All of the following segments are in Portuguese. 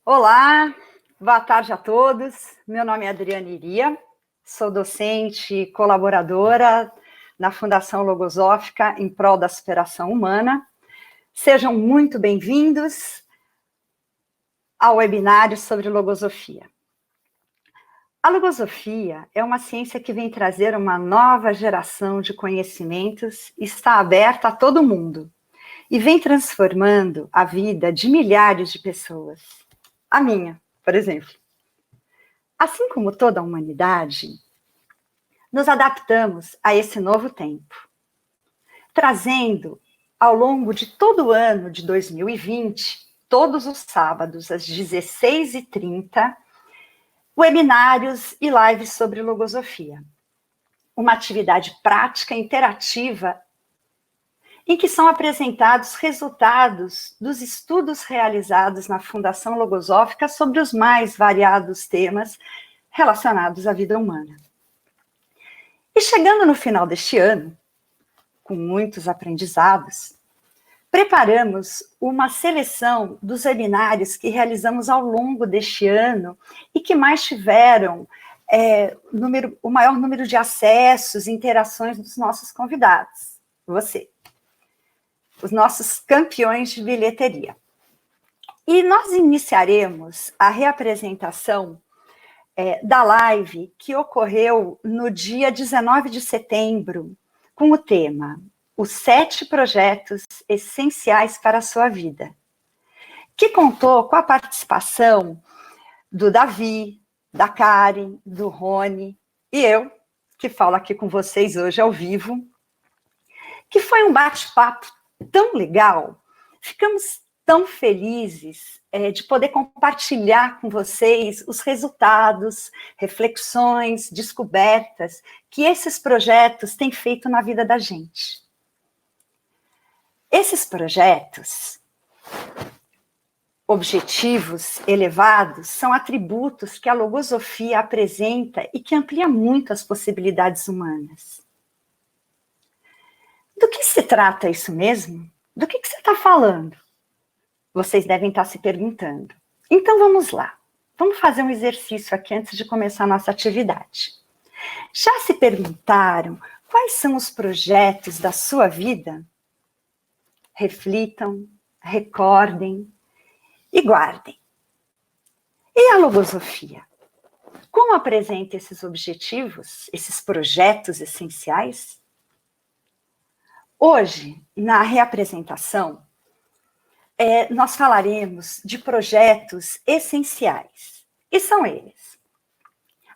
Olá, boa tarde a todos. Meu nome é Adriana Iria, sou docente e colaboradora na Fundação Logosófica em prol da superação humana. Sejam muito bem-vindos ao webinário sobre logosofia. A logosofia é uma ciência que vem trazer uma nova geração de conhecimentos e está aberta a todo mundo e vem transformando a vida de milhares de pessoas. A minha, por exemplo. Assim como toda a humanidade, nos adaptamos a esse novo tempo, trazendo, ao longo de todo o ano de 2020, todos os sábados, às 16h30, webinários e lives sobre logosofia. Uma atividade prática, interativa, em que são apresentados resultados dos estudos realizados na Fundação Logosófica sobre os mais variados temas relacionados à vida humana. E chegando no final deste ano, com muitos aprendizados, preparamos uma seleção dos webinários que realizamos ao longo deste ano e que mais tiveram o maior número de acessos e interações dos nossos convidados, você. Os nossos campeões de bilheteria. E nós iniciaremos a reapresentação da live que ocorreu no dia 19 de setembro, com o tema Os 7 projetos essenciais para a sua vida, que contou com a participação do Davi, da Karen, do Rony e eu, que falo aqui com vocês hoje ao vivo, que foi um bate-papo tão legal, ficamos tão felizes de poder compartilhar com vocês os resultados, reflexões, descobertas que esses projetos têm feito na vida da gente. Esses projetos, objetivos elevados, são atributos que a logosofia apresenta e que amplia muito as possibilidades humanas. Do que se trata isso mesmo? Do que você está falando? Vocês devem estar se perguntando. Então vamos lá. Vamos fazer um exercício aqui antes de começar a nossa atividade. Já se perguntaram quais são os projetos da sua vida? Reflitam, recordem e guardem. E a logosofia? Como apresenta esses objetivos, esses projetos essenciais? Hoje, na reapresentação, nós falaremos de projetos essenciais. E são eles: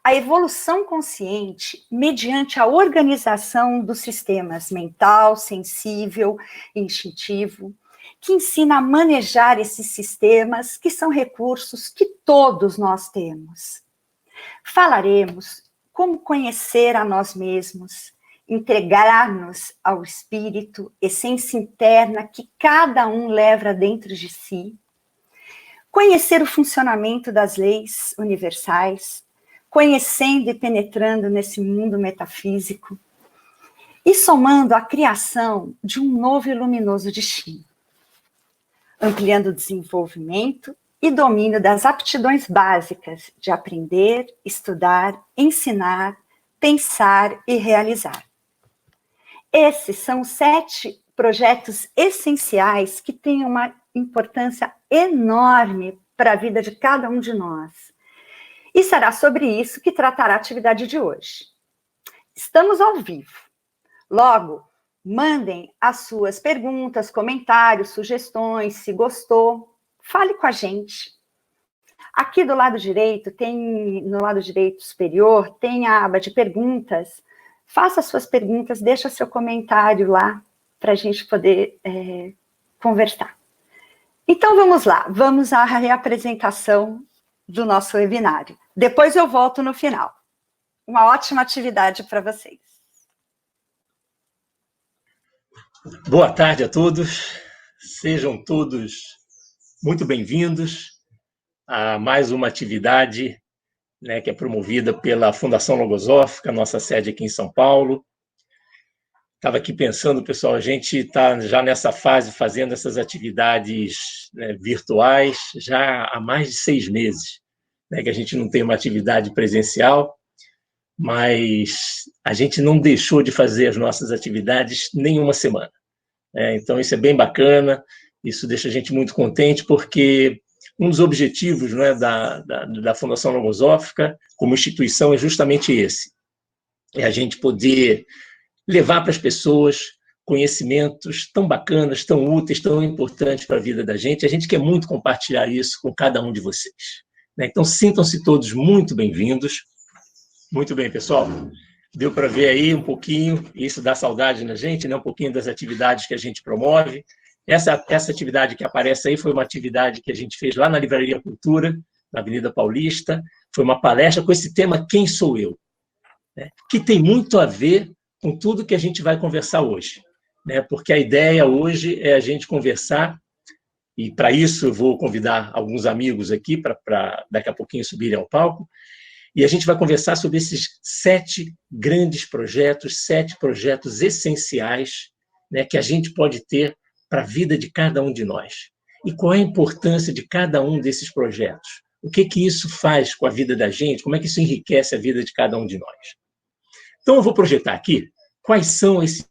a evolução consciente mediante a organização dos sistemas mental, sensível e instintivo, que ensina a manejar esses sistemas, que são recursos que todos nós temos. Falaremos como conhecer a nós mesmos, entregar-nos ao espírito, essência interna que cada um leva dentro de si, conhecer o funcionamento das leis universais, conhecendo e penetrando nesse mundo metafísico, e somando a criação de um novo e luminoso destino, ampliando o desenvolvimento e domínio das aptidões básicas de aprender, estudar, ensinar, pensar e realizar. Esses são os 7 projetos essenciais que têm uma importância enorme para a vida de cada um de nós. E será sobre isso que tratará a atividade de hoje. Estamos ao vivo. Logo, mandem as suas perguntas, comentários, sugestões, se gostou. Fale com a gente. Aqui do lado direito, no lado direito superior, tem a aba de perguntas. Faça suas perguntas, deixa seu comentário lá para a gente poder conversar. Então vamos lá, vamos à reapresentação do nosso webinário. Depois eu volto no final. Uma ótima atividade para vocês. Boa tarde a todos, sejam todos muito bem-vindos a mais uma atividade que é promovida pela Fundação Logosófica, nossa sede aqui em São Paulo. Estava aqui pensando, pessoal, a gente está já nessa fase fazendo essas atividades, né, virtuais já há mais de 6 meses, né, que a gente não tem uma atividade presencial, mas a gente não deixou de fazer as nossas atividades nenhuma semana. Então, isso é bem bacana, isso deixa a gente muito contente, porque um dos objetivos, né, da Fundação Logosófica, como instituição, é justamente esse, é a gente poder levar para as pessoas conhecimentos tão bacanas, tão úteis, tão importantes para a vida da gente. A gente quer muito compartilhar isso com cada um de vocês. Então, sintam-se todos muito bem-vindos. Muito bem, pessoal. Deu para ver aí um pouquinho, isso dá saudade na gente, né? Um pouquinho das atividades que a gente promove. Essa atividade que aparece aí foi uma atividade que a gente fez lá na Livraria Cultura, na Avenida Paulista. Foi uma palestra com esse tema Quem Sou Eu? Que tem muito a ver com tudo que a gente vai conversar hoje, né? Porque a ideia hoje é a gente conversar, e para isso eu vou convidar alguns amigos aqui para daqui a pouquinho subirem ao palco, e a gente vai conversar sobre esses 7 grandes projetos, 7 projetos essenciais, né, que a gente pode ter para a vida de cada um de nós. E qual é a importância de cada um desses projetos? O que isso faz com a vida da gente? Como é que isso enriquece a vida de cada um de nós? Então, eu vou projetar aqui quais são esses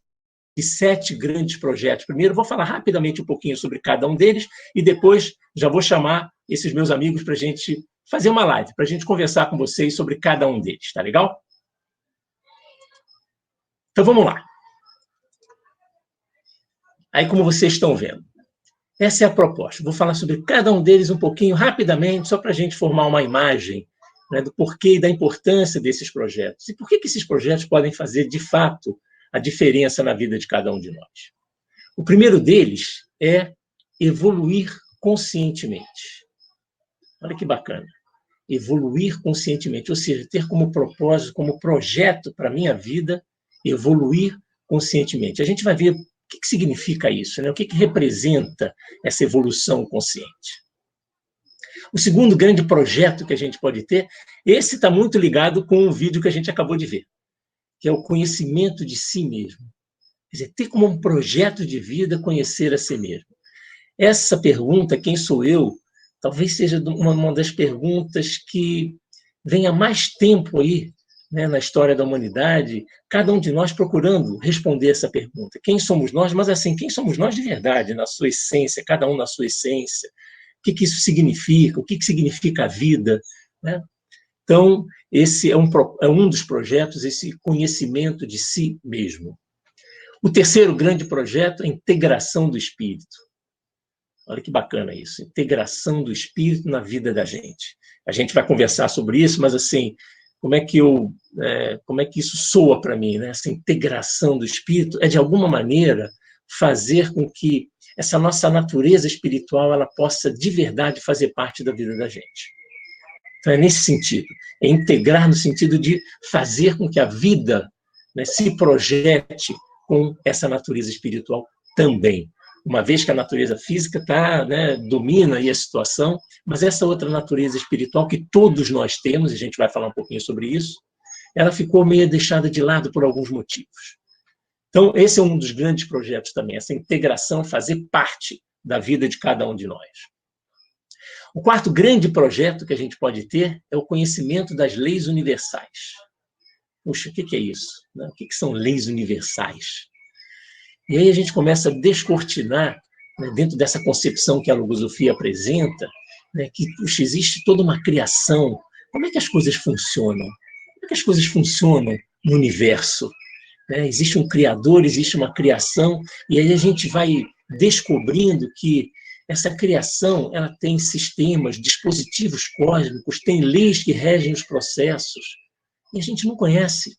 7 grandes projetos. Primeiro, vou falar rapidamente um pouquinho sobre cada um deles e depois já vou chamar esses meus amigos para a gente fazer uma live, para a gente conversar com vocês sobre cada um deles, tá legal? Então, vamos lá. Aí, como vocês estão vendo, essa é a proposta. Vou falar sobre cada um deles um pouquinho rapidamente, só para a gente formar uma imagem, né, do porquê e da importância desses projetos. E por que esses projetos podem fazer, de fato, a diferença na vida de cada um de nós. O primeiro deles é evoluir conscientemente. Olha que bacana. Evoluir conscientemente, ou seja, ter como propósito, como projeto para a minha vida, evoluir conscientemente. A gente vai ver o que significa isso, né? O que representa essa evolução consciente. O segundo grande projeto que a gente pode ter, esse está muito ligado com o vídeo que a gente acabou de ver, que é o conhecimento de si mesmo. Quer dizer, ter como um projeto de vida conhecer a si mesmo. Essa pergunta, quem sou eu, talvez seja uma das perguntas que vem há mais tempo aí, né, na história da humanidade, cada um de nós procurando responder essa pergunta. Quem somos nós? Mas assim, quem somos nós de verdade, na sua essência, cada um na sua essência? O que isso significa? O que significa a vida? Né? Então, esse é um dos projetos, esse conhecimento de si mesmo. O terceiro grande projeto é a integração do espírito. Olha que bacana isso, integração do espírito na vida da gente. A gente vai conversar sobre isso, mas assim, como é que isso soa para mim, né? Essa integração do espírito é, de alguma maneira, fazer com que essa nossa natureza espiritual ela possa, de verdade, fazer parte da vida da gente. Então, é nesse sentido, é integrar no sentido de fazer com que a vida, né, se projete com essa natureza espiritual também. Uma vez que a natureza física domina aí a situação, mas essa outra natureza espiritual que todos nós temos, e a gente vai falar um pouquinho sobre isso, ela ficou meio deixada de lado por alguns motivos. Então, esse é um dos grandes projetos também, essa integração, fazer parte da vida de cada um de nós. O quarto grande projeto que a gente pode ter é o conhecimento das leis universais. Puxa, o que é isso? O que são leis universais? E aí a gente começa a descortinar, né, dentro dessa concepção que a logosofia apresenta, né, que puxa, existe toda uma criação. Como é que as coisas funcionam? Como é que as coisas funcionam no universo? Existe um criador, existe uma criação, e aí a gente vai descobrindo que essa criação ela tem sistemas, dispositivos cósmicos, tem leis que regem os processos, e a gente não conhece.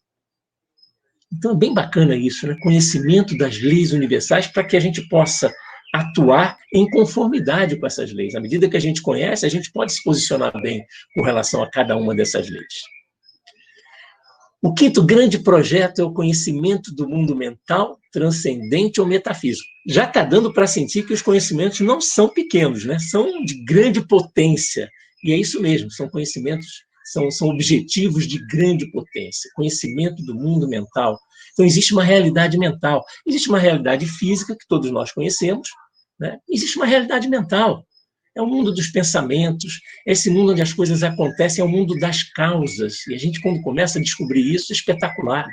Então é bem bacana isso, né? Conhecimento das leis universais para que a gente possa atuar em conformidade com essas leis. À medida que a gente conhece, a gente pode se posicionar bem com relação a cada uma dessas leis. O quinto grande projeto é o conhecimento do mundo mental, transcendente ou metafísico. Já está dando para sentir que os conhecimentos não são pequenos, né? São de grande potência. E é isso mesmo, são conhecimentos São objetivos de grande potência, conhecimento do mundo mental. Então, existe uma realidade mental. Existe uma realidade física, que todos nós conhecemos, né? Existe uma realidade mental. É o mundo dos pensamentos, esse mundo onde as coisas acontecem, é o mundo das causas. E a gente, quando começa a descobrir isso, é espetacular.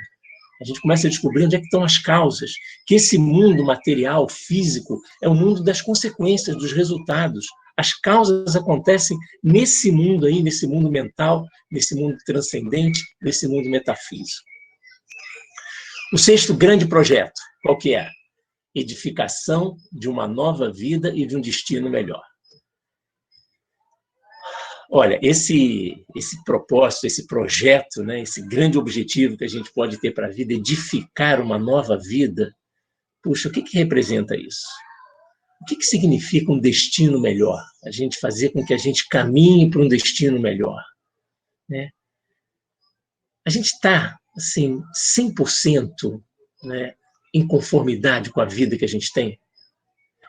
A gente começa a descobrir onde é que estão as causas, que esse mundo material, físico, é o mundo das consequências, dos resultados. As causas acontecem nesse mundo aí, nesse mundo mental, nesse mundo transcendente, nesse mundo metafísico. O sexto grande projeto, qual que é? Edificação de uma nova vida e de um destino melhor. Olha, esse propósito, esse projeto, né, esse grande objetivo que a gente pode ter para a vida, edificar uma nova vida, puxa, o que representa isso? O que significa um destino melhor? A gente fazer com que a gente caminhe para um destino melhor, né? A gente está, assim, 100%, né, em conformidade com a vida que a gente tem?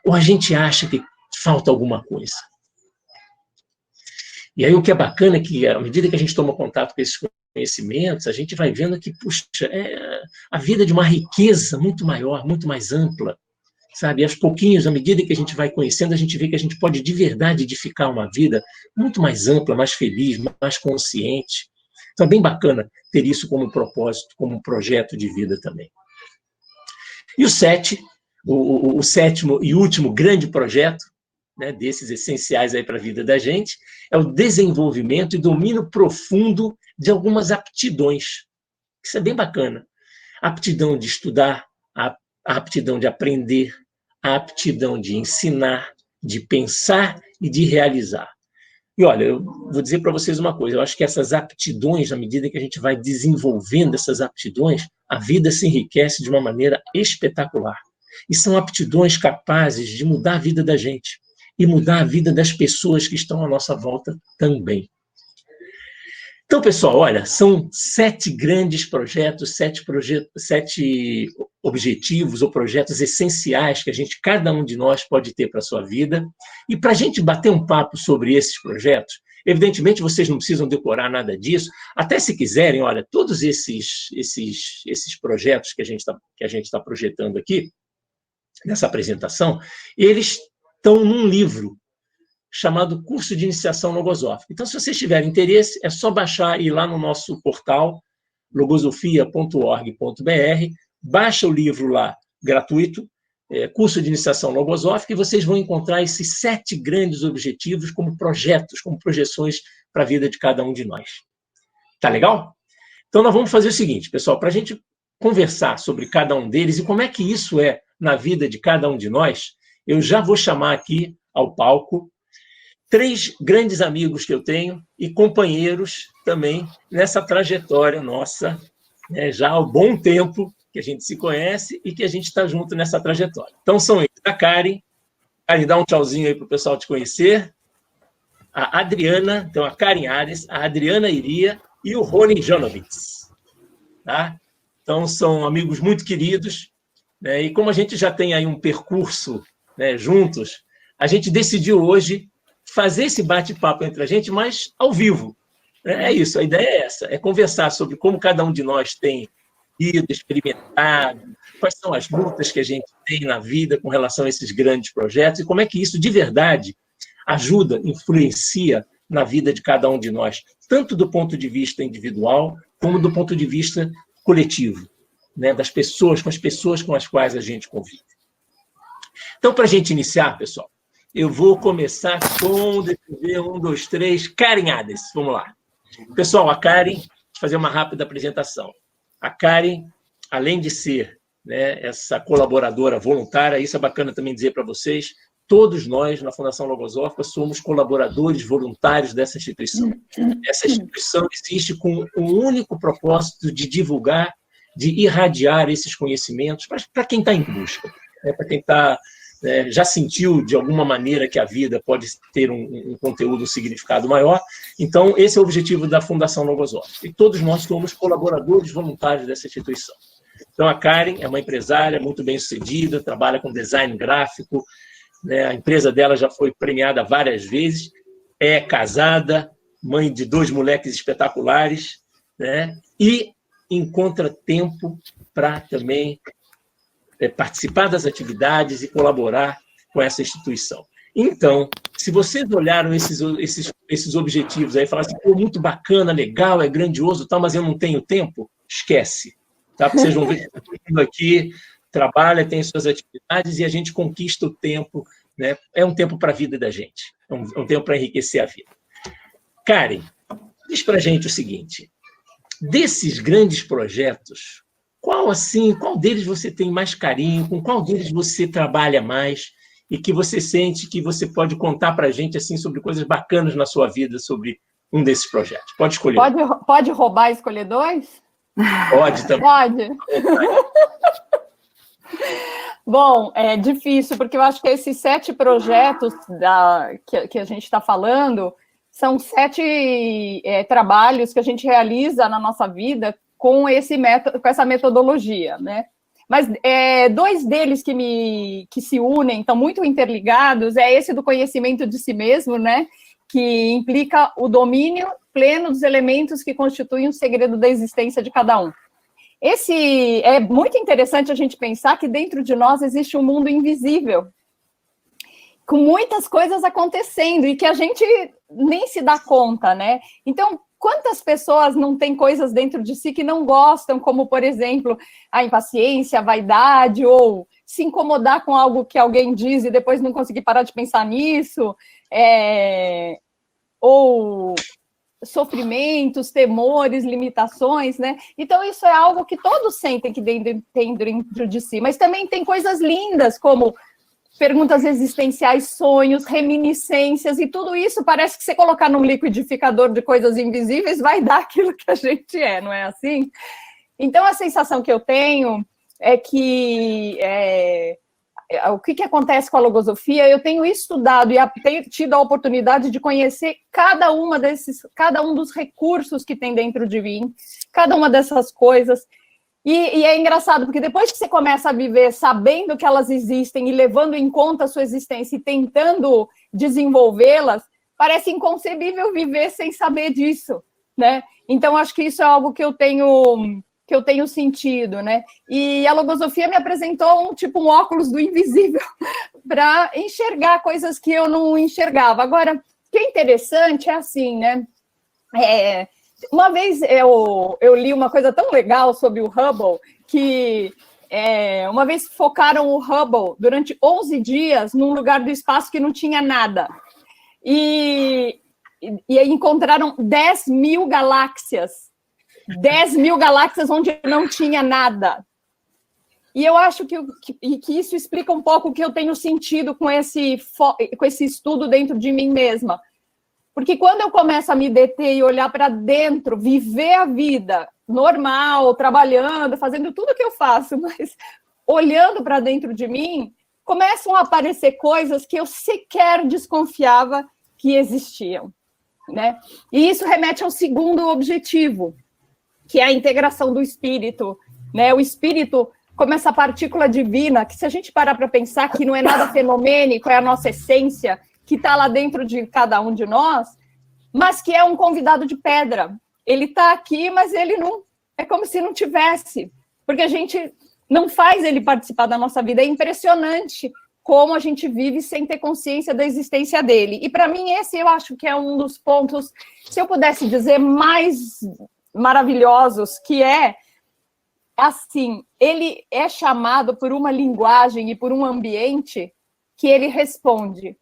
Ou a gente acha que falta alguma coisa? E aí o que é bacana é que, à medida que a gente toma contato com esses conhecimentos, a gente vai vendo que, puxa, a vida é de uma riqueza muito maior, muito mais ampla, sabe? E aos pouquinhos, à medida que a gente vai conhecendo, a gente vê que a gente pode de verdade edificar uma vida muito mais ampla, mais feliz, mais consciente. Então é bem bacana ter isso como propósito, como um projeto de vida também. E o sétimo e último grande projeto, né, desses essenciais aí para a vida da gente, é o desenvolvimento e domínio profundo de algumas aptidões. Isso é bem bacana. A aptidão de estudar, a aptidão de aprender, a aptidão de ensinar, de pensar e de realizar. E olha, eu vou dizer para vocês uma coisa, eu acho que essas aptidões, à medida que a gente vai desenvolvendo essas aptidões, a vida se enriquece de uma maneira espetacular. E são aptidões capazes de mudar a vida da gente e mudar a vida das pessoas que estão à nossa volta também. Então, pessoal, olha, são 7 grandes projetos, 7 objetivos ou projetos essenciais que cada um de nós pode ter para a sua vida. E para a gente bater um papo sobre esses projetos, evidentemente vocês não precisam decorar nada disso, até se quiserem, olha, todos esses projetos que a gente está projetando aqui, nessa apresentação, eles estão num livro chamado Curso de Iniciação Logosófica. Então, se vocês tiverem interesse, é só baixar e ir lá no nosso portal, logosofia.org.br, baixa o livro lá, gratuito, Curso de Iniciação Logosófica, e vocês vão encontrar esses 7 grandes objetivos como projetos, como projeções para a vida de cada um de nós. Tá legal? Então, nós vamos fazer o seguinte, pessoal, para a gente conversar sobre cada um deles e como é que isso é na vida de cada um de nós, eu já vou chamar aqui ao palco 3 grandes amigos que eu tenho e companheiros também nessa trajetória nossa, né, já há um bom tempo que a gente se conhece e que a gente está junto nessa trajetória. Então, são eles, a Karen. Karen, dá um tchauzinho aí para o pessoal te conhecer. A Adriana, então a Karen Ares, a Adriana Iria e o Rony Janovitz. Tá? Então, são amigos muito queridos, né, e como a gente já tem aí um percurso, né, juntos, a gente decidiu hoje fazer esse bate-papo entre a gente, mas ao vivo. É isso, a ideia é essa, é conversar sobre como cada um de nós tem ido, experimentado, quais são as lutas que a gente tem na vida com relação a esses grandes projetos e como é que isso, de verdade, ajuda, influencia na vida de cada um de nós, tanto do ponto de vista individual, como do ponto de vista coletivo, né, das pessoas, com as pessoas com as quais a gente convive. Então, para a gente iniciar, pessoal, eu vou começar com, deixa eu ver, 1, 2, 3, Karen Ares, vamos lá. Pessoal, a Karen, vou fazer uma rápida apresentação. A Karen, além de ser, né, essa colaboradora voluntária, isso é bacana também dizer para vocês, todos nós, na Fundação Logosófica, somos colaboradores voluntários dessa instituição. Essa instituição existe com o único propósito de divulgar, de irradiar esses conhecimentos para quem está em busca, né, para quem está... já sentiu, de alguma maneira, que a vida pode ter um conteúdo, um significado maior. Então, esse é o objetivo da Fundação Logosófica. E todos nós somos colaboradores voluntários dessa instituição. Então, a Karen é uma empresária muito bem-sucedida, trabalha com design gráfico, né? A empresa dela já foi premiada várias vezes, é casada, mãe de 2 moleques espetaculares, né? E encontra tempo para também participar das atividades e colaborar com essa instituição. Então, se vocês olharam esses objetivos aí e falaram assim, pô, muito bacana, legal, é grandioso, tal, mas eu não tenho tempo, esquece. Tá? Porque vocês vão ver que todo mundo aqui trabalha, tem suas atividades e a gente conquista o tempo, né? É um tempo para a vida da gente, é um tempo para enriquecer a vida. Karen, diz para a gente o seguinte, desses grandes projetos, qual deles você tem mais carinho, com qual deles você trabalha mais e que você sente que você pode contar para a gente assim, sobre coisas bacanas na sua vida, sobre um desses projetos? Pode escolher. Pode roubar e escolher 2? Pode também. Pode. Bom, é difícil, porque eu acho que esses 7 projetos que a gente está falando são 7 trabalhos que a gente realiza na nossa vida com essa metodologia, né? Mas 2 deles que se unem, estão muito interligados, é esse do conhecimento de si mesmo, né? Que implica o domínio pleno dos elementos que constituem o segredo da existência de cada um. Esse é muito interessante a gente pensar que dentro de nós existe um mundo invisível, com muitas coisas acontecendo e que a gente nem se dá conta, né? Então, quantas pessoas não têm coisas dentro de si que não gostam, como, por exemplo, a impaciência, a vaidade, ou se incomodar com algo que alguém diz e depois não conseguir parar de pensar nisso, ou sofrimentos, temores, limitações, né? Então, isso é algo que todos sentem que tem dentro de si, mas também tem coisas lindas, como perguntas existenciais, sonhos, reminiscências, e tudo isso parece que você colocar num liquidificador de coisas invisíveis vai dar aquilo que a gente é, não é assim? Então, a sensação que eu tenho é que o que acontece com a logosofia, eu tenho estudado e tenho tido a oportunidade de conhecer cada um dos recursos que tem dentro de mim, cada uma dessas coisas. E é engraçado, porque depois que você começa a viver sabendo que elas existem e levando em conta a sua existência e tentando desenvolvê-las, parece inconcebível viver sem saber disso, né? Então, acho que isso é algo que eu tenho sentido, né? E a logosofia me apresentou um óculos do invisível para enxergar coisas que eu não enxergava. Agora, o que é interessante é assim, né? Uma vez eu li uma coisa tão legal sobre o Hubble, que uma vez focaram o Hubble durante 11 dias num lugar do espaço que não tinha nada. E aí encontraram 10 mil galáxias. 10 mil galáxias onde não tinha nada. E eu acho que isso explica um pouco o que eu tenho sentido com esse estudo dentro de mim mesma. Porque quando eu começo a me deter e olhar para dentro, viver a vida normal, trabalhando, fazendo tudo o que eu faço, mas olhando para dentro de mim, começam a aparecer coisas que eu sequer desconfiava que existiam, né? E isso remete ao segundo objetivo, que é a integração do espírito, né? O espírito, como essa partícula divina, que se a gente parar para pensar que não é nada fenomênico, é a nossa essência, que está lá dentro de cada um de nós, mas que é um convidado de pedra. Ele está aqui, mas ele não... É como se não tivesse, porque a gente não faz ele participar da nossa vida. É impressionante como a gente vive sem ter consciência da existência dele. E, para mim, esse eu acho que é um dos pontos, se eu pudesse dizer, mais maravilhosos, que assim, ele é chamado por uma linguagem e por um ambiente que ele responde.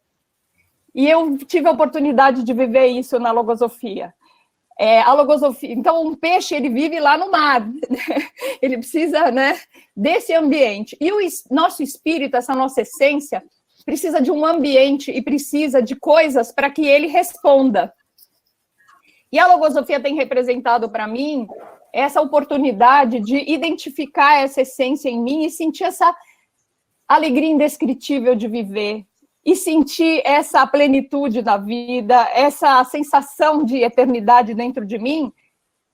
E eu tive a oportunidade de viver isso na logosofia. A logosofia, então, um peixe, ele vive lá no mar, né? Ele precisa, né, desse ambiente. E o nosso espírito, essa nossa essência, precisa de um ambiente e precisa de coisas para que ele responda. E a logosofia tem representado para mim essa oportunidade de identificar essa essência em mim e sentir essa alegria indescritível de viver, e sentir essa plenitude da vida, essa sensação de eternidade dentro de mim,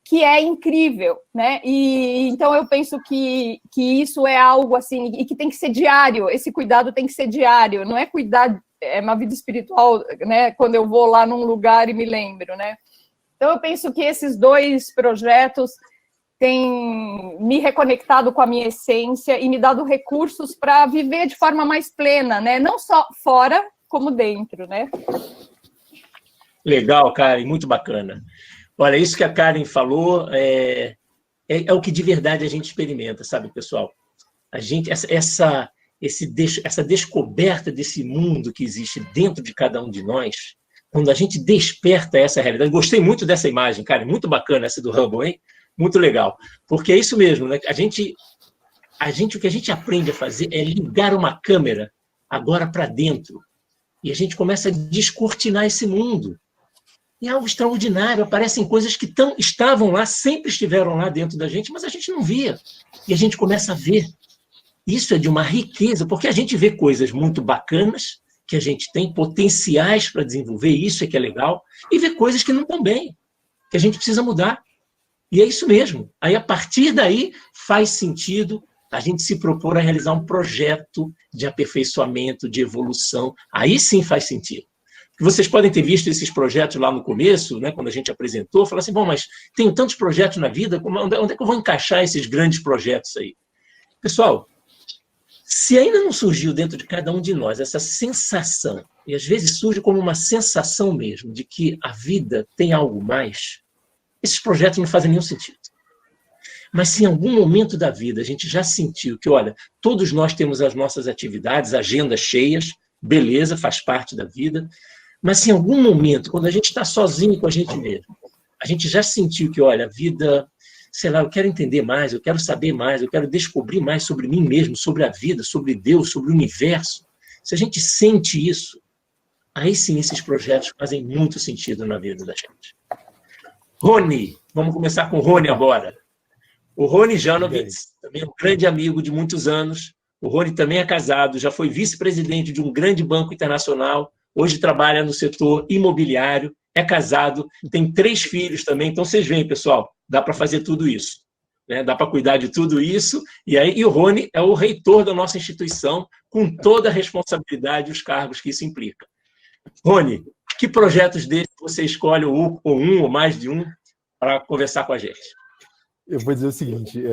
que é incrível, né? E então eu penso que isso é algo assim, e que tem que ser diário, esse cuidado tem que ser diário, não é cuidar, uma vida espiritual, né? Quando eu vou lá num lugar e me lembro, né? Então, eu penso que esses 2 projetos têm me reconectado com a minha essência e me dado recursos para viver de forma mais plena, né? Não só fora, como dentro, né? Legal, Karen, muito bacana. Olha, isso que a Karen falou é o que de verdade a gente experimenta, sabe, pessoal? A gente, essa descoberta desse mundo que existe dentro de cada um de nós, quando a gente desperta essa realidade. Gostei muito dessa imagem, cara, muito bacana essa do Hubble, hein? Muito legal. Porque é isso mesmo, né? O que a gente aprende a fazer é ligar uma câmera agora para dentro. E a gente começa a descortinar esse mundo. E é algo extraordinário, aparecem coisas que estavam lá, sempre estiveram lá dentro da gente, mas a gente não via. E a gente começa a ver. Isso é de uma riqueza, porque a gente vê coisas muito bacanas, que a gente tem potenciais para desenvolver, isso é que é legal, e vê coisas que não estão bem, que a gente precisa mudar. E é isso mesmo. Aí, a partir daí, faz sentido a gente se propor a realizar um projeto de aperfeiçoamento, de evolução. Aí sim faz sentido. Vocês podem ter visto esses projetos lá no começo, né, quando a gente apresentou, falar assim, bom, mas tenho tantos projetos na vida, onde é que eu vou encaixar esses grandes projetos aí? Pessoal, se ainda não surgiu dentro de cada um de nós essa sensação, e às vezes surge como uma sensação mesmo, de que a vida tem algo mais, esses projetos não fazem nenhum sentido. Mas se em algum momento da vida a gente já sentiu que, olha, todos nós temos as nossas atividades, agendas cheias, beleza, faz parte da vida, mas se em algum momento, quando a gente está sozinho com a gente mesmo, a gente já sentiu que, olha, a vida, sei lá, eu quero entender mais, eu quero saber mais, eu quero descobrir mais sobre mim mesmo, sobre a vida, sobre Deus, sobre o universo. Se a gente sente isso, aí sim esses projetos fazem muito sentido na vida da gente. Rony, vamos começar com o Rony agora. O Rony Janovitz, também é um grande amigo de muitos anos. O Rony também é casado, já foi vice-presidente de um grande banco internacional, hoje trabalha no setor imobiliário, é casado, tem 3 filhos também. Então, vocês veem, pessoal, dá para fazer tudo isso. Né? Dá para cuidar de tudo isso. E o Rony é o reitor da nossa instituição, com toda a responsabilidade e os cargos que isso implica. Rony, que projetos dele você escolhe, ou um, ou mais de um, para conversar com a gente? Eu vou dizer o seguinte,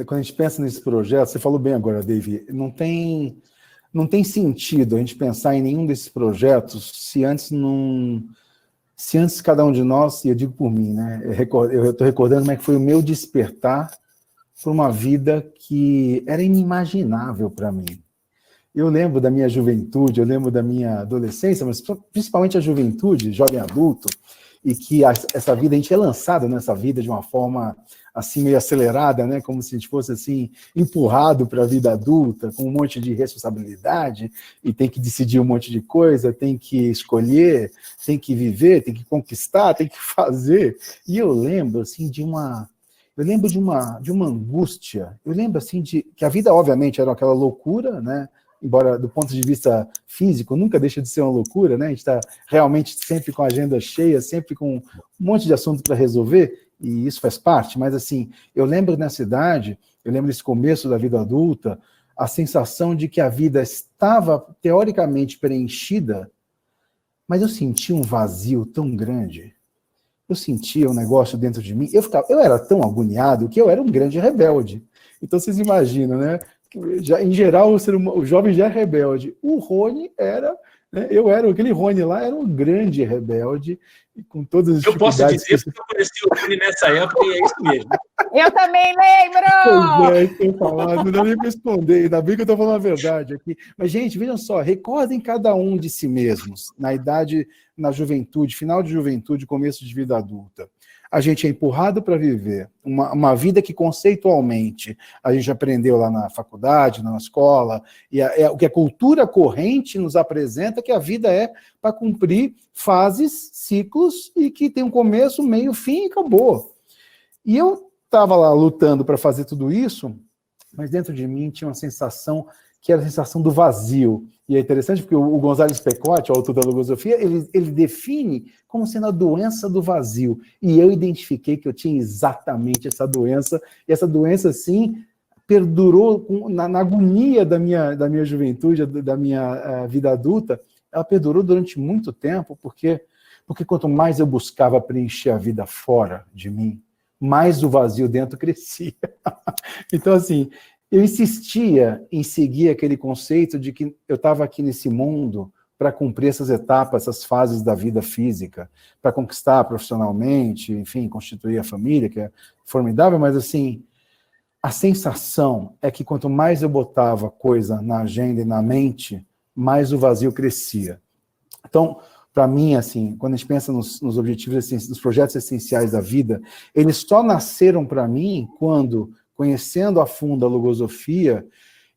quando a gente pensa nesse projeto, você falou bem agora, David, não tem sentido a gente pensar em nenhum desses projetos se antes cada um de nós, e eu digo por mim, né, eu estou recordando como é que foi o meu despertar por uma vida que era inimaginável para mim. Eu lembro da minha juventude, eu lembro da minha adolescência, mas principalmente a juventude, jovem adulto, e que essa vida, a gente é lançado nessa vida de uma forma assim meio acelerada, né? Como se a gente fosse assim empurrado para a vida adulta, com um monte de responsabilidade, e tem que decidir um monte de coisa, tem que escolher, tem que viver, tem que conquistar, tem que fazer. E eu lembro assim de uma angústia. Eu lembro assim de que a vida obviamente era aquela loucura, né? Embora do ponto de vista físico nunca deixa de ser uma loucura, né? A gente está realmente sempre com a agenda cheia, sempre com um monte de assunto para resolver, e isso faz parte, mas assim, eu lembro nessa idade, eu lembro desse começo da vida adulta, a sensação de que a vida estava teoricamente preenchida, mas eu sentia um vazio tão grande, eu sentia um negócio dentro de mim, eu era tão agoniado que eu era um grande rebelde. Então vocês imaginam, né? Já, em geral, o jovem já é rebelde. O Rony era, né, aquele Rony lá era um grande rebelde, e com todas as dificuldades... Eu posso dizer que eu conheci o Rony nessa época e é isso mesmo. Eu também lembro! Pois é, falado, não dá nem para responder, ainda bem que eu estou falando a verdade aqui. Mas, gente, vejam só, recordem cada um de si mesmos, na juventude, final de juventude, começo de vida adulta. A gente é empurrado para viver uma vida que conceitualmente a gente aprendeu lá na faculdade, na escola, e o que a cultura corrente nos apresenta, que a vida é para cumprir fases, ciclos, e que tem um começo, meio, fim e acabou. E eu estava lá lutando para fazer tudo isso, mas dentro de mim tinha uma sensação que era a sensação do vazio. E é interessante porque o González Pecote, o autor da logosofia, ele define como sendo a doença do vazio. E eu identifiquei que eu tinha exatamente essa doença, e essa doença, sim, perdurou na agonia da minha juventude, da minha vida adulta, ela perdurou durante muito tempo, porque Porque quanto mais eu buscava preencher a vida fora de mim, mais o vazio dentro crescia. Então, assim, eu insistia em seguir aquele conceito de que eu estava aqui nesse mundo para cumprir essas etapas, essas fases da vida física, para conquistar profissionalmente, enfim, constituir a família, que é formidável, mas assim, a sensação é que quanto mais eu botava coisa na agenda e na mente, mais o vazio crescia. Então, para mim, assim, quando a gente pensa nos objetivos, nos projetos essenciais da vida, eles só nasceram para mim quando, conhecendo a fundo a logosofia,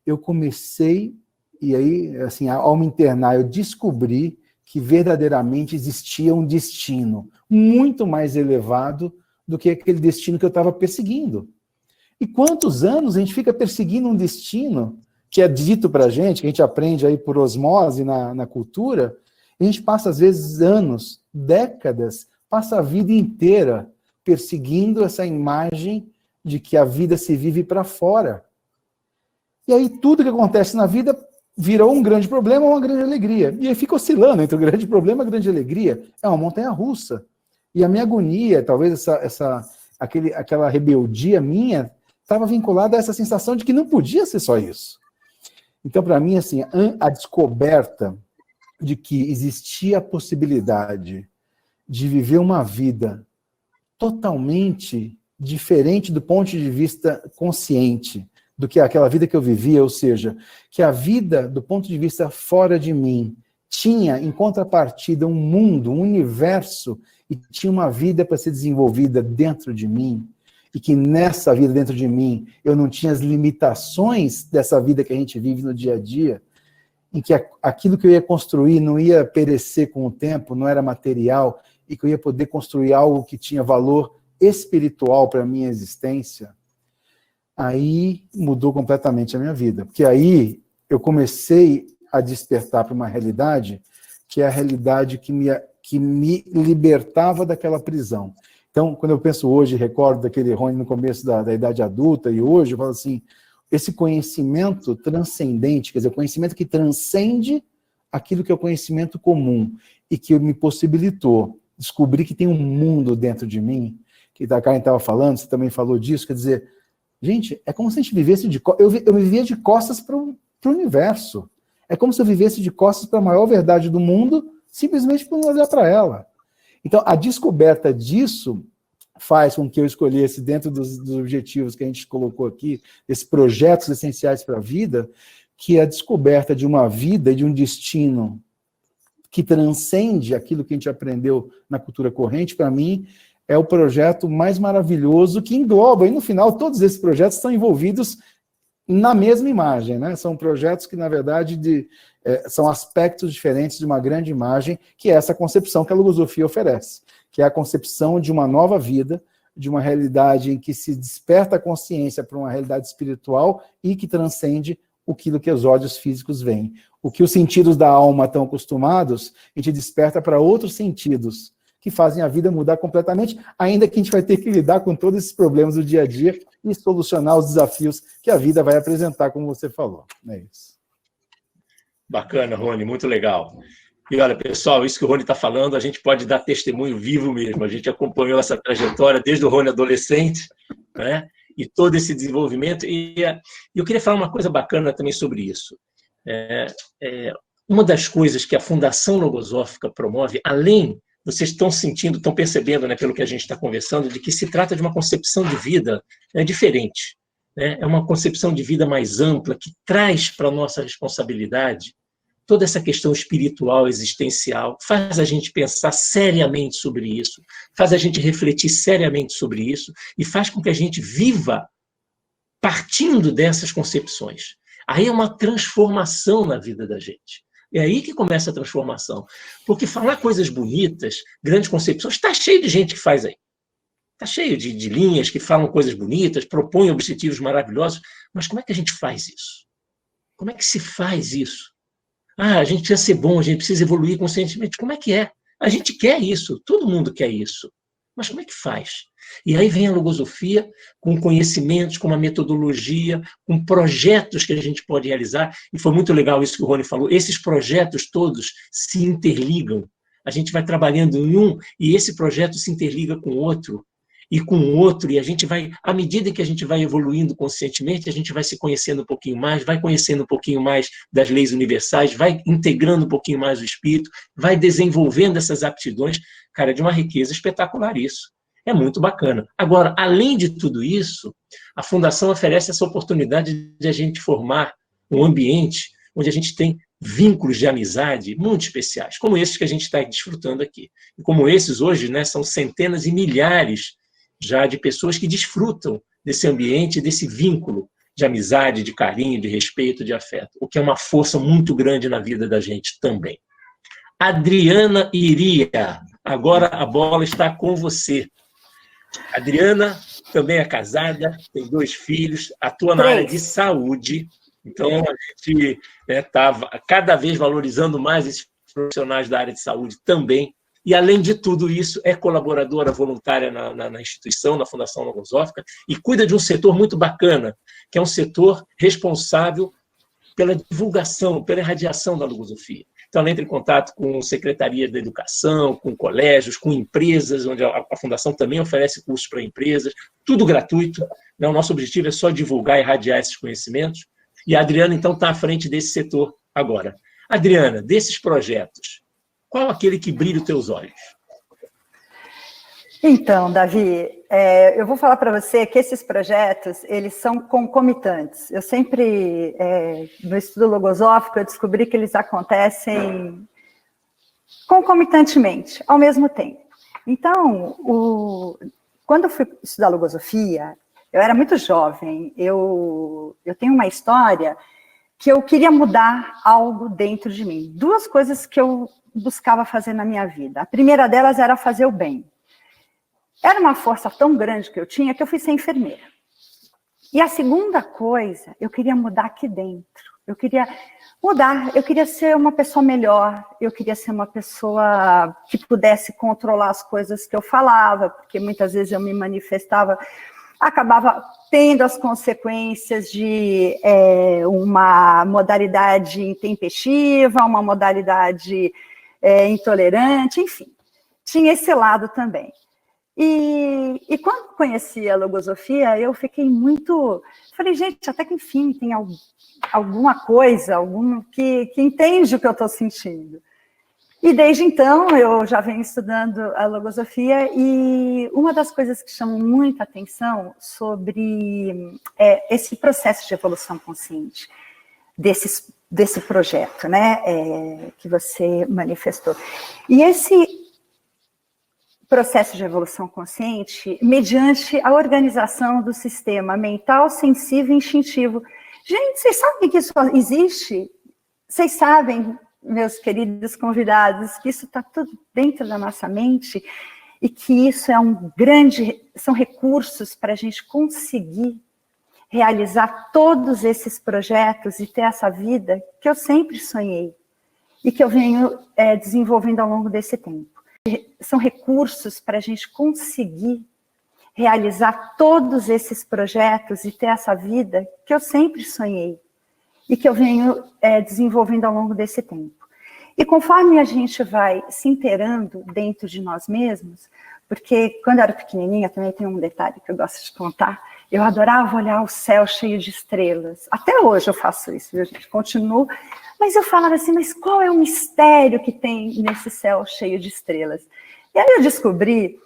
eu comecei, e aí, assim, ao me internar, eu descobri que verdadeiramente existia um destino muito mais elevado do que aquele destino que eu estava perseguindo. E quantos anos a gente fica perseguindo um destino que é dito para a gente, que a gente aprende aí por osmose na cultura, e a gente passa, às vezes, anos, décadas, passa a vida inteira perseguindo essa imagem de que a vida se vive para fora. E aí tudo que acontece na vida virou um grande problema ou uma grande alegria. E aí fica oscilando entre o grande problema e a grande alegria. É uma montanha-russa. E a minha agonia, talvez aquela rebeldia minha, estava vinculada a essa sensação de que não podia ser só isso. Então, para mim, assim, a descoberta de que existia a possibilidade de viver uma vida totalmente diferente do ponto de vista consciente do que aquela vida que eu vivia, ou seja, que a vida, do ponto de vista fora de mim, tinha, em contrapartida, um mundo, um universo, e tinha uma vida para ser desenvolvida dentro de mim, e que nessa vida dentro de mim, eu não tinha as limitações dessa vida que a gente vive no dia a dia, em que aquilo que eu ia construir não ia perecer com o tempo, não era material, e que eu ia poder construir algo que tinha valor espiritual para a minha existência, aí mudou completamente a minha vida. Porque aí eu comecei a despertar para uma realidade que é a realidade que me libertava daquela prisão. Então, quando eu penso hoje, recordo daquele Rony no começo da idade adulta, e hoje eu falo assim, esse conhecimento transcendente, quer dizer, o conhecimento que transcende aquilo que é o conhecimento comum, e que me possibilitou descobrir que tem um mundo dentro de mim, que a Karen estava falando, você também falou disso, quer dizer, gente, é como se a gente vivesse eu vivia de costas para o universo. É como se eu vivesse de costas para a maior verdade do mundo, simplesmente por não olhar para ela. Então, a descoberta disso faz com que eu escolhesse, dentro dos objetivos que a gente colocou aqui, esses projetos essenciais para a vida, que a descoberta de uma vida e de um destino que transcende aquilo que a gente aprendeu na cultura corrente, para mim, é o projeto mais maravilhoso que engloba, e no final todos esses projetos estão envolvidos na mesma imagem, né? São projetos que, na verdade, são aspectos diferentes de uma grande imagem, que é essa concepção que a logosofia oferece, que é a concepção de uma nova vida, de uma realidade em que se desperta a consciência para uma realidade espiritual e que transcende aquilo que os olhos físicos veem. O que os sentidos da alma estão acostumados, a gente desperta para outros sentidos, que fazem a vida mudar completamente, ainda que a gente vai ter que lidar com todos esses problemas do dia a dia e solucionar os desafios que a vida vai apresentar, como você falou. É isso. Bacana, Rony, muito legal. E olha, pessoal, isso que o Rony está falando, a gente pode dar testemunho vivo mesmo. A gente acompanhou essa trajetória desde o Rony adolescente, né? E todo esse desenvolvimento. E eu queria falar uma coisa bacana também sobre isso. Uma das coisas que a Fundação Logosófica promove, além, vocês estão sentindo, estão percebendo, né, pelo que a gente está conversando, de que se trata de uma concepção de vida diferente. Né? É uma concepção de vida mais ampla, que traz para a nossa responsabilidade toda essa questão espiritual, existencial, faz a gente pensar seriamente sobre isso, faz a gente refletir seriamente sobre isso e faz com que a gente viva partindo dessas concepções. Aí é uma transformação na vida da gente. É aí que começa a transformação. Porque falar coisas bonitas, grandes concepções, está cheio de gente que faz aí. Está cheio de linhas que falam coisas bonitas, propõem objetivos maravilhosos, mas como é que a gente faz isso? Como é que se faz isso? A gente precisa ser bom, a gente precisa evoluir conscientemente. Como é que é? A gente quer isso, todo mundo quer isso. Mas como é que faz? E aí vem a logosofia com conhecimentos, com uma metodologia, com projetos que a gente pode realizar. E foi muito legal isso que o Rony falou. Esses projetos todos se interligam. a gente vai trabalhando em um, e esse projeto se interliga com outro, e a gente vai, à medida que a gente vai evoluindo conscientemente, a gente vai se conhecendo um pouquinho mais, vai conhecendo um pouquinho mais das leis universais, vai integrando um pouquinho mais o espírito, vai desenvolvendo essas aptidões, cara, de uma riqueza espetacular isso. É muito bacana. Agora, além de tudo isso, a Fundação oferece essa oportunidade de a gente formar um ambiente onde a gente tem vínculos de amizade muito especiais, como esses que a gente está desfrutando aqui. E como esses hoje, né, são centenas e milhares já de pessoas que desfrutam desse ambiente, desse vínculo de amizade, de carinho, de respeito, de afeto, o que é uma força muito grande na vida da gente também. Adriana Iria, agora a bola está com você. Adriana também é casada, tem 2 filhos, atua na área de saúde, então a gente está cada vez valorizando mais esses profissionais da área de saúde também. E, além de tudo isso, é colaboradora voluntária na instituição, na Fundação Logosófica, e cuida de um setor muito bacana, que é um setor responsável pela divulgação, pela irradiação da logosofia. Então, ela entra em contato com secretarias da educação, com colégios, com empresas, onde a Fundação também oferece cursos para empresas, tudo gratuito. Né? O nosso objetivo é só divulgar e irradiar esses conhecimentos. E a Adriana, então, está à frente desse setor agora. Adriana, desses projetos, qual aquele que brilha os teus olhos? Então, Davi, eu vou falar para você que esses projetos, eles são concomitantes. Eu sempre, no estudo logosófico, eu descobri que eles acontecem concomitantemente, ao mesmo tempo. Então, quando eu fui estudar logosofia, eu era muito jovem, eu tenho uma história que eu queria mudar algo dentro de mim. 2 coisas que eu buscava fazer na minha vida. A primeira delas era fazer o bem. Era uma força tão grande que eu tinha que eu fui ser enfermeira. E a segunda coisa, eu queria mudar aqui dentro. Eu queria mudar, eu queria ser uma pessoa melhor, eu queria ser uma pessoa que pudesse controlar as coisas que eu falava, porque muitas vezes eu me manifestava, acabava tendo as consequências de uma modalidade intempestiva, uma modalidade intolerante, enfim. Tinha esse lado também. E quando conheci a logosofia, eu fiquei muito... Falei, gente, até que enfim tem alguma coisa, que entende o que eu estou sentindo. E desde então, eu já venho estudando a logosofia, e uma das coisas que chamam muita atenção sobre esse processo de evolução consciente, desse projeto, né, que você manifestou. E esse processo de evolução consciente, mediante a organização do sistema mental, sensível e instintivo. Gente, vocês sabem que isso existe? Vocês sabem, meus queridos convidados, que isso está tudo dentro da nossa mente e que isso são recursos para a gente conseguir realizar todos esses projetos e ter essa vida que eu sempre sonhei e que eu venho desenvolvendo ao longo desse tempo. São recursos para a gente conseguir realizar todos esses projetos e ter essa vida que eu sempre sonhei e que eu venho desenvolvendo ao longo desse tempo. E conforme a gente vai se inteirando dentro de nós mesmos, porque quando eu era pequenininha, também tem um detalhe que eu gosto de contar, eu adorava olhar o céu cheio de estrelas. Até hoje eu faço isso, viu, gente? Continuo. Mas eu falava assim, mas qual é o mistério que tem nesse céu cheio de estrelas? E aí eu descobri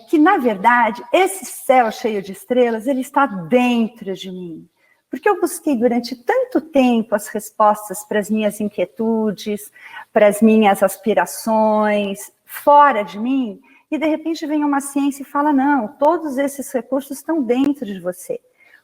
que, na verdade, esse céu cheio de estrelas, ele está dentro de mim. Porque eu busquei durante tanto tempo as respostas para as minhas inquietudes, para as minhas aspirações, fora de mim, e de repente vem uma ciência e fala, não, todos esses recursos estão dentro de você.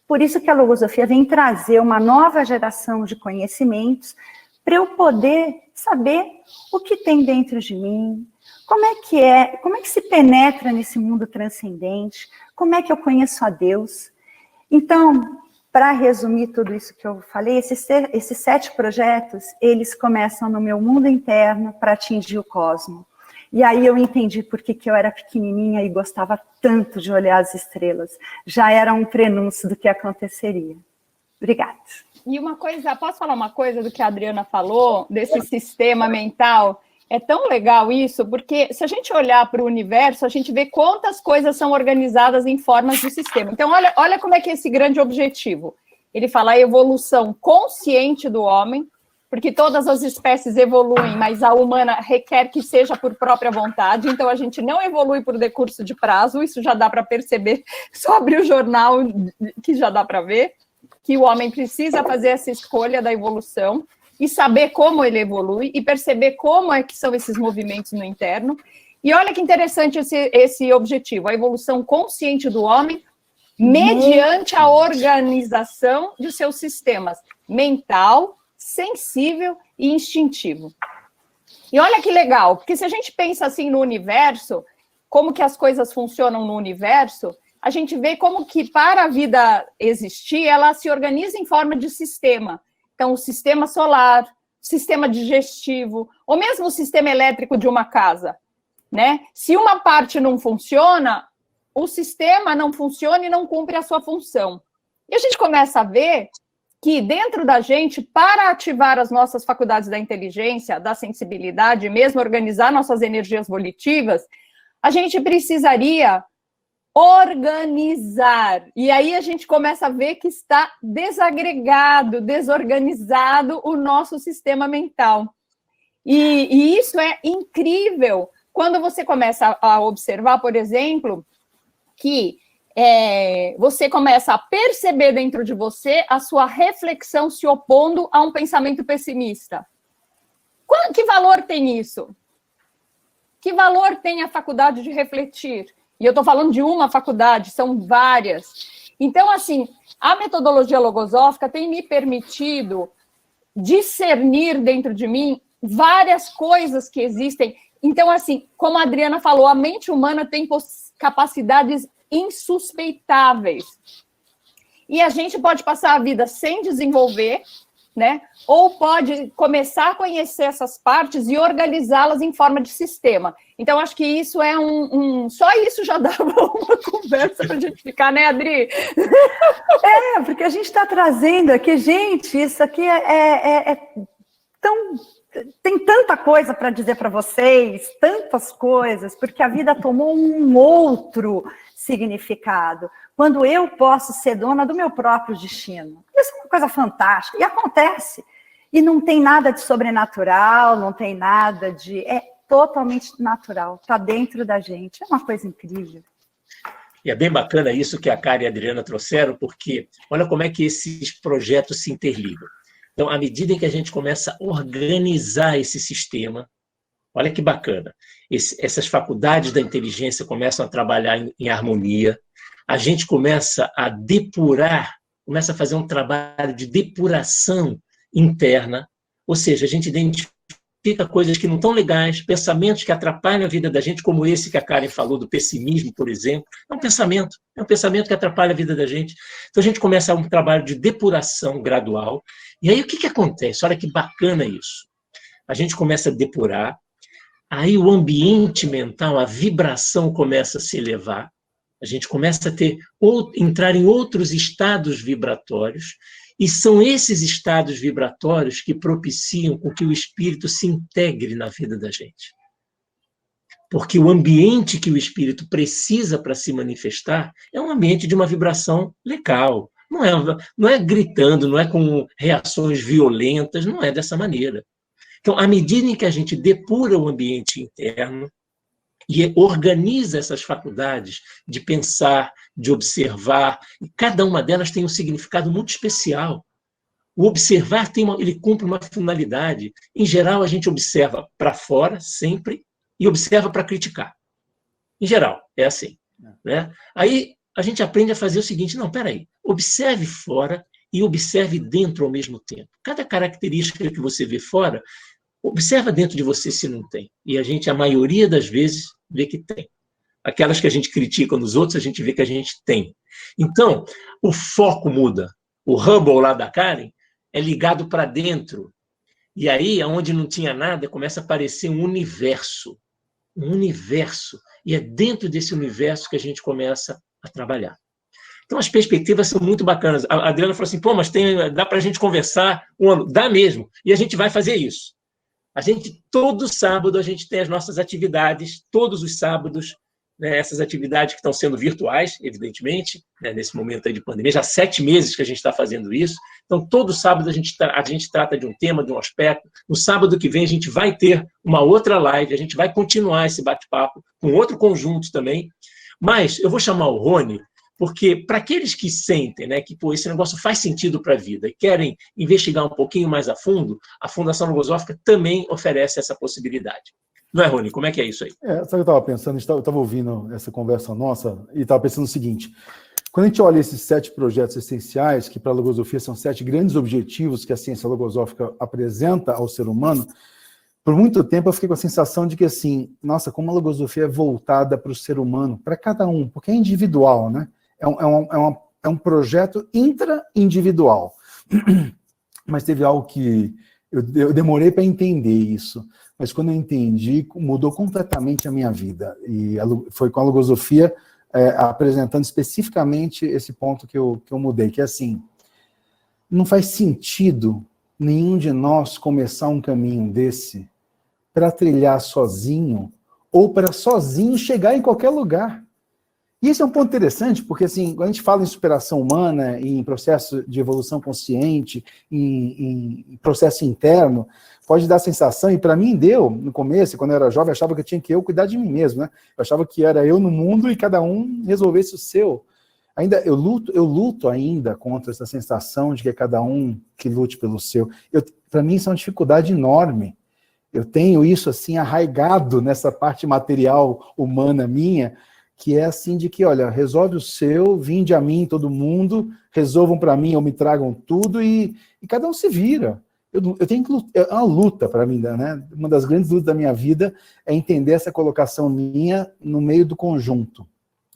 Por isso que a logosofia vem trazer uma nova geração de conhecimentos para eu poder saber o que tem dentro de mim, como é que se penetra nesse mundo transcendente, como é que eu conheço a Deus. Então, para resumir tudo isso que eu falei, esses 7 projetos, eles começam no meu mundo interno para atingir o cosmo. E aí eu entendi por que eu era pequenininha e gostava tanto de olhar as estrelas. Já era um prenúncio do que aconteceria. Obrigada. E uma coisa, posso falar uma coisa do que a Adriana falou, desse sistema mental É tão legal isso, porque se a gente olhar para o universo, a gente vê quantas coisas são organizadas em formas de sistema. Então, olha como é que é esse grande objetivo. Ele fala a evolução consciente do homem, porque todas as espécies evoluem, mas a humana requer que seja por própria vontade, então a gente não evolui por decurso de prazo, isso já dá para perceber, só abrir o jornal que já dá para ver, que o homem precisa fazer essa escolha da evolução, e saber como ele evolui, e perceber como é que são esses movimentos no interno. E olha que interessante esse objetivo, a evolução consciente do homem, mediante a organização de seus sistemas mental, sensível e instintivo. E olha que legal, porque se a gente pensa assim no universo, como que as coisas funcionam no universo, a gente vê como que para a vida existir, ela se organiza em forma de sistema. Então, o sistema solar, sistema digestivo, ou mesmo o sistema elétrico de uma casa, né? Se uma parte não funciona, o sistema não funciona e não cumpre a sua função. E a gente começa a ver que dentro da gente, para ativar as nossas faculdades da inteligência, da sensibilidade, mesmo organizar nossas energias volitivas, a gente precisaria organizar. E aí a gente começa a ver que está desagregado, desorganizado o nosso sistema mental. E isso é incrível quando você começa a observar, por exemplo, que você começa a perceber dentro de você a sua reflexão se opondo a um pensamento pessimista. Que valor tem isso? Que valor tem a faculdade de refletir? E eu estou falando de uma faculdade, são várias. Então, assim, a metodologia logosófica tem me permitido discernir dentro de mim várias coisas que existem. Então, assim, como a Adriana falou, a mente humana tem capacidades insuspeitáveis. E a gente pode passar a vida sem desenvolver, né? Ou pode começar a conhecer essas partes e organizá-las em forma de sistema. Então, acho que isso é só isso já dava uma conversa para a gente ficar, né, Adri? Porque a gente está trazendo aqui, gente, isso aqui tão... Tem tanta coisa para dizer para vocês, tantas coisas, porque a vida tomou um outro significado. Quando eu posso ser dona do meu próprio destino. Isso é uma coisa fantástica. E acontece. E não tem nada de sobrenatural, não tem nada de... É totalmente natural. Está dentro da gente. É uma coisa incrível. E é bem bacana isso que a Karen e a Adriana trouxeram, porque olha como é que esses projetos se interligam. Então, à medida em que a gente começa a organizar esse sistema, olha que bacana, essas faculdades da inteligência começam a trabalhar em harmonia, a gente começa a depurar, começa a fazer um trabalho de depuração interna, ou seja, a gente identifica coisas que não estão legais, pensamentos que atrapalham a vida da gente, como esse que a Karen falou, do pessimismo, por exemplo, é um pensamento que atrapalha a vida da gente. Então, a gente começa um trabalho de depuração gradual. E aí, o que acontece? Olha que bacana isso. A gente começa a depurar, aí o ambiente mental, a vibração começa a se elevar, a gente começa a entrar em outros estados vibratórios, e são esses estados vibratórios que propiciam com que o espírito se integre na vida da gente. Porque o ambiente que o espírito precisa para se manifestar é um ambiente de uma vibração legal. Não é gritando, não é com reações violentas, não é dessa maneira. Então, à medida em que a gente depura o ambiente interno e organiza essas faculdades de pensar, de observar, e cada uma delas tem um significado muito especial. O observar ele cumpre uma finalidade. Em geral, a gente observa para fora, sempre, e observa para criticar. Em geral, é assim. Né? Aí, a gente aprende a fazer o seguinte, não, peraí, observe fora e observe dentro ao mesmo tempo. Cada característica que você vê fora, observa dentro de você se não tem. E a maioria das vezes, vê que tem. Aquelas que a gente critica nos outros, a gente vê que a gente tem. Então, o foco muda. O Hubble lá da Karen é ligado para dentro. E aí, onde não tinha nada, começa a aparecer um universo. Um universo. E é dentro desse universo que a gente começa a trabalhar. Então, as perspectivas são muito bacanas. A Adriana falou assim, mas dá para a gente conversar um ano. Dá mesmo. E a gente vai fazer isso. Todo sábado, a gente tem as nossas atividades, todos os sábados, né, essas atividades que estão sendo virtuais, evidentemente, né, nesse momento aí de pandemia, já 7 meses que a gente está fazendo isso. Então, todo sábado a gente trata de um tema, de um aspecto. No sábado que vem, a gente vai ter uma outra live, a gente vai continuar esse bate-papo com outro conjunto também. Mas eu vou chamar o Rony, porque para aqueles que sentem, né, que esse negócio faz sentido para a vida e querem investigar um pouquinho mais a fundo, a Fundação Logosófica também oferece essa possibilidade. Não é, Rony? Como é que é isso aí? Sabe o que eu estava pensando? Eu estava ouvindo essa conversa nossa e estava pensando o seguinte: quando a gente olha esses 7 projetos essenciais, que para a logosofia são 7 grandes objetivos que a ciência logosófica apresenta ao ser humano, por muito tempo eu fiquei com a sensação de que, assim, nossa, como a logosofia é voltada para o ser humano, para cada um, porque é individual, né? É um projeto intra-individual. Mas teve algo que eu demorei para entender isso. Mas quando eu entendi, mudou completamente a minha vida. E foi com a logosofia apresentando especificamente esse ponto que eu mudei, que é assim, não faz sentido nenhum de nós começar um caminho desse para trilhar sozinho ou para sozinho chegar em qualquer lugar. E esse é um ponto interessante, porque assim, quando a gente fala em superação humana, em processo de evolução consciente, em processo interno, pode dar a sensação, e para mim deu, no começo, quando eu era jovem, eu achava que eu cuidar de mim mesmo, né? Eu achava que era eu no mundo e cada um resolvesse o seu. Eu luto ainda contra essa sensação de que é cada um que lute pelo seu. Para mim isso é uma dificuldade enorme. Eu tenho isso assim arraigado nessa parte material humana minha, que é assim de que, olha, resolve o seu, vinde a mim todo mundo, resolvam para mim ou me tragam tudo e cada um se vira. Eu tenho que lutar, é uma luta para mim, né? Uma das grandes lutas da minha vida é entender essa colocação minha no meio do conjunto.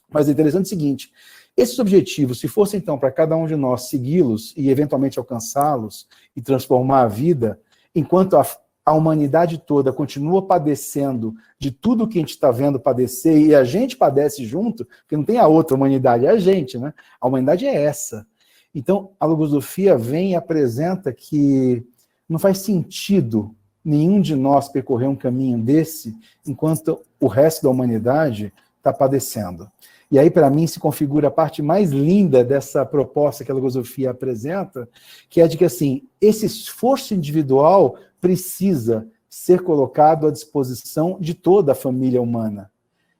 Mas é interessante o seguinte, esses objetivos, se fossem então para cada um de nós segui-los e eventualmente alcançá-los e transformar a vida, enquanto a humanidade toda continua padecendo de tudo que a gente está vendo padecer, e a gente padece junto, porque não tem a outra humanidade, é a gente, né? A humanidade é essa. Então, a logosofia vem e apresenta que não faz sentido nenhum de nós percorrer um caminho desse, enquanto o resto da humanidade está padecendo. E aí, para mim, se configura a parte mais linda dessa proposta que a logosofia apresenta, que é de que, assim, esse esforço individual precisa ser colocado à disposição de toda a família humana.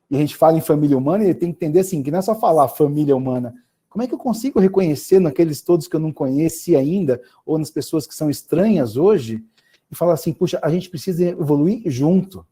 E a gente fala em família humana e tem que entender assim, que não é só falar família humana. Como é que eu consigo reconhecer naqueles todos que eu não conheci ainda, ou nas pessoas que são estranhas hoje, e falar assim, puxa, a gente precisa evoluir junto.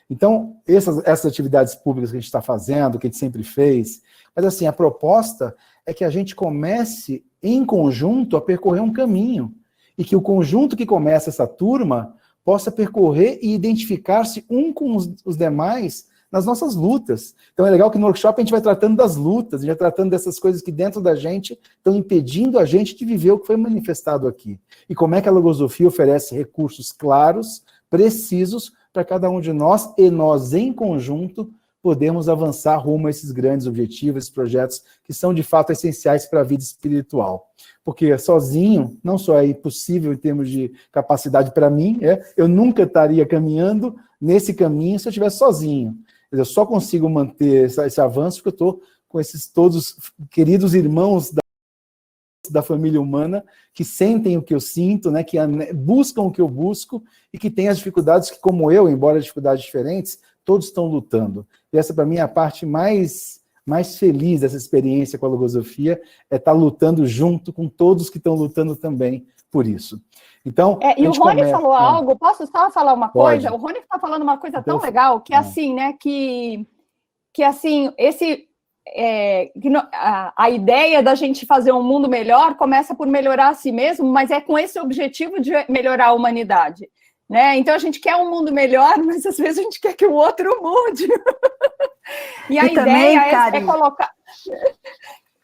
Então, essas atividades públicas que a gente está fazendo, que a gente sempre fez, mas assim, a proposta é que a gente comece em conjunto a percorrer um caminho, e que o conjunto que começa essa turma possa percorrer e identificar-se um com os demais nas nossas lutas. Então é legal que no workshop a gente vai tratando das lutas, a gente vai tratando dessas coisas que dentro da gente estão impedindo a gente de viver o que foi manifestado aqui. E como é que a logosofia oferece recursos claros, precisos, para cada um de nós, e nós em conjunto podemos avançar rumo a esses grandes objetivos, esses projetos que são de fato essenciais para a vida espiritual. Porque sozinho, não só é impossível em termos de capacidade para mim, eu nunca estaria caminhando nesse caminho se eu estivesse sozinho. Eu só consigo manter esse avanço porque eu estou com esses todos queridos irmãos da família humana que sentem o que eu sinto, né, que buscam o que eu busco e que têm as dificuldades que, como eu, embora dificuldades diferentes, todos estão lutando. E essa, para mim, é a parte mais feliz dessa experiência com a logosofia, é estar lutando junto com todos que estão lutando também por isso. Então, e o Rony falou algo, posso só falar uma coisa? Pode. O Rony está falando uma coisa tão legal, que assim, né, que assim, a ideia da gente fazer um mundo melhor começa por melhorar a si mesmo, mas é com esse objetivo de melhorar a humanidade. Né? Então a gente quer um mundo melhor, mas às vezes a gente quer que o outro mude. E a ideia é colocar,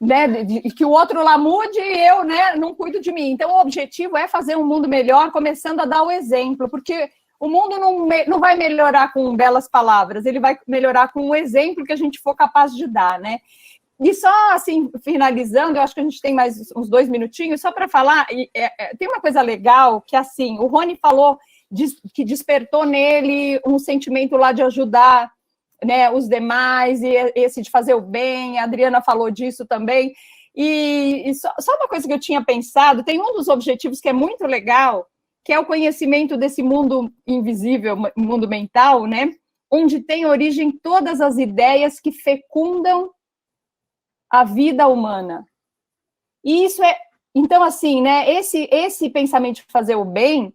né, que o outro lá mude e eu, né, não cuido de mim. Então o objetivo é fazer um mundo melhor, começando a dar o exemplo, porque o mundo não vai melhorar com belas palavras, ele vai melhorar com o exemplo que a gente for capaz de dar, né? E só, assim, finalizando, eu acho que a gente tem mais uns 2 minutinhos, só para falar, tem uma coisa legal, que, assim, o Rony falou que despertou nele um sentimento lá de ajudar, né, os demais, e esse de fazer o bem. A Adriana falou disso também. E só uma coisa que eu tinha pensado, tem um dos objetivos que é muito legal, que é o conhecimento desse mundo invisível, mundo mental, né, onde tem origem todas as ideias que fecundam a vida humana. E isso é, então, assim, né, esse pensamento de fazer o bem,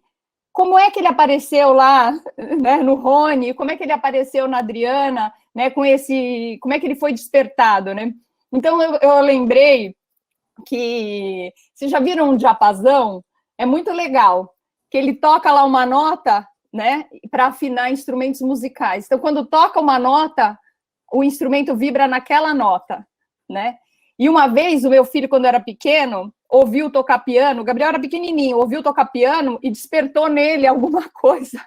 como é que ele apareceu lá, né, no Rony, como é que ele apareceu na Adriana, né, como é que ele foi despertado, né? Então, eu lembrei que, vocês já viram um diapasão? É muito legal, que ele toca lá uma nota, né, para afinar instrumentos musicais. Então, quando toca uma nota, o instrumento vibra naquela nota, né? E uma vez, o meu filho, quando era pequeno, ouviu tocar piano, o Gabriel era pequenininho, ouviu tocar piano e despertou nele alguma coisa.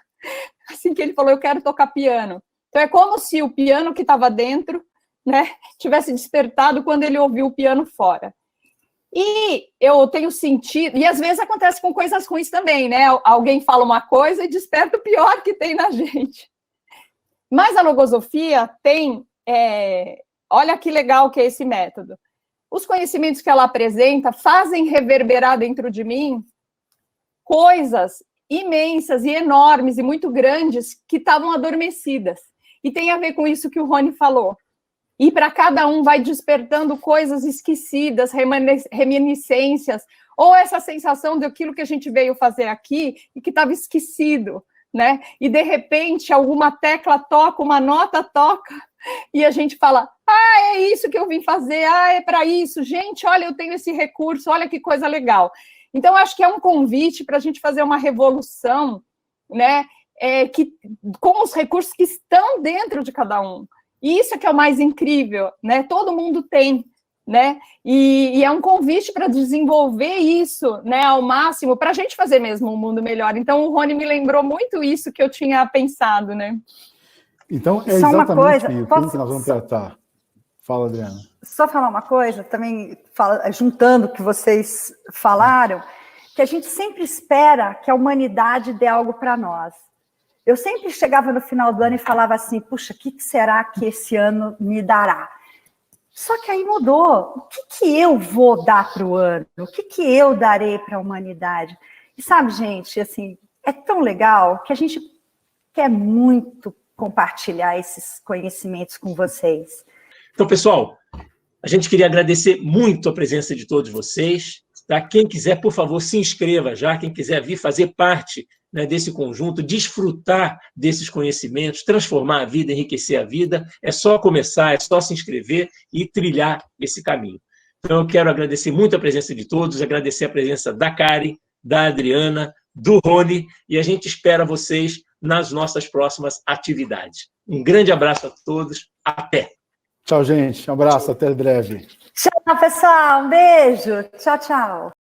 Assim que ele falou, eu quero tocar piano. Então, é como se o piano que estava dentro, né, tivesse despertado quando ele ouviu o piano fora. E eu tenho sentido, e às vezes acontece com coisas ruins também, né? Alguém fala uma coisa e desperta o pior que tem na gente. Mas a logosofia tem, olha que legal que é esse método. Os conhecimentos que ela apresenta fazem reverberar dentro de mim coisas imensas e enormes e muito grandes que estavam adormecidas. E tem a ver com isso que o Rony falou. E para cada um vai despertando coisas esquecidas, reminiscências, ou essa sensação daquilo que a gente veio fazer aqui e que estava esquecido, né? E de repente alguma tecla toca, uma nota toca, e a gente fala, é isso que eu vim fazer, é para isso, gente, olha, eu tenho esse recurso, olha que coisa legal. Então, acho que é um convite para a gente fazer uma revolução, né? Com os recursos que estão dentro de cada um. E isso é que é o mais incrível, né? Todo mundo tem, né? E é um convite para desenvolver isso, né, ao máximo, para a gente fazer mesmo um mundo melhor. Então, o Rony me lembrou muito isso que eu tinha pensado, né? Então, é só exatamente uma coisa, isso que nós vamos tratar. Fala, Adriana. Só falar uma coisa, também juntando o que vocês falaram, que a gente sempre espera que a humanidade dê algo para nós. Eu sempre chegava no final do ano e falava assim, puxa, o que será que esse ano me dará? Só que aí mudou. O que eu vou dar para o ano? O que eu darei para a humanidade? E sabe, gente, assim, é tão legal que a gente quer muito compartilhar esses conhecimentos com vocês. Então, pessoal, a gente queria agradecer muito a presença de todos vocês. Tá? Quem quiser, por favor, se inscreva já. Quem quiser vir fazer parte, né, desse conjunto, desfrutar desses conhecimentos, transformar a vida, enriquecer a vida, é só começar, é só se inscrever e trilhar esse caminho. Então, eu quero agradecer muito a presença de todos, agradecer a presença da Karen, da Adriana, do Rony, e a gente espera vocês nas nossas próximas atividades. Um grande abraço a todos, até! Tchau, gente. Um abraço, até breve. Tchau, pessoal. Um beijo. Tchau, tchau.